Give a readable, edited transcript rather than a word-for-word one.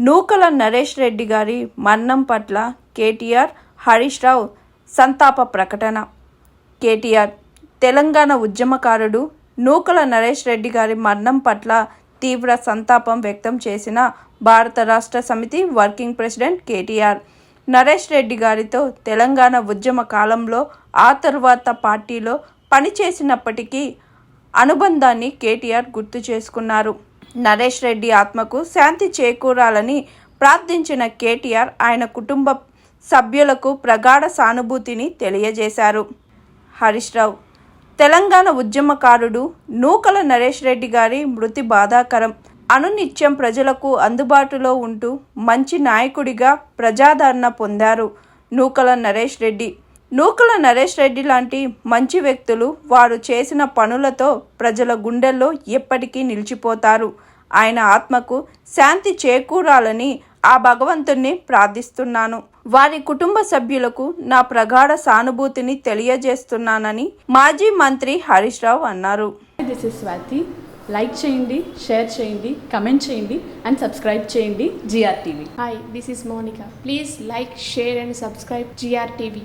నూకల నరేష్ రెడ్డి గారి మరణం పట్ల కేటీఆర్, హరీష్ రావు సంతాప ప్రకటన. కేటీఆర్, తెలంగాణ ఉద్యమకారుడు నూకల నరేష్ రెడ్డి గారి మరణం పట్ల తీవ్ర సంతాపం వ్యక్తం చేసిన భారత రాష్ట్ర సమితి వర్కింగ్ ప్రెసిడెంట్ కేటీఆర్. నరేష్ రెడ్డి గారితో తెలంగాణ ఉద్యమ కాలంలో ఆ తరువాత పార్టీలో పనిచేసినప్పటికీ అనుబంధాన్ని కేటీఆర్ గుర్తు చేసుకున్నారు. నరేష్ రెడ్డి ఆత్మకు శాంతి చేకూరాలని ప్రార్థించిన కేటీఆర్ ఆయన కుటుంబ సభ్యులకు ప్రగాఢ సానుభూతిని తెలియజేశారు. హరీష్ రావు, తెలంగాణ ఉద్యమకారుడు నూకల నరేష్ రెడ్డి గారి మృతి బాధాకరం. అనునిత్యం ప్రజలకు అందుబాటులో ఉంటూ మంచి నాయకుడిగా ప్రజాదరణ పొందారు నూకల నరేష్ రెడ్డి. నూకల నరేష్ రెడ్డి లాంటి మంచి వ్యక్తులు వారు చేసిన పనులతో ప్రజల గుండెల్లో ఎప్పటికీ నిలిచిపోతారు. ఆయన ఆత్మకు శాంతి చేకూరాలని ఆ భగవంతుణ్ణి ప్రార్థిస్తున్నాను. వారి కుటుంబ సభ్యులకు నా ప్రగాఢ సానుభూతిని తెలియజేస్తున్నానని మాజీ మంత్రి హరీష్ రావు అన్నారు. This is Swathi. లైక్ చేయండి, షేర్ చేయండి, కమెంట్ చేయండి అండ్ సబ్స్క్రైబ్ చేయండి GRTV. Hi, this is Monica. Please like, share and subscribe GRTV.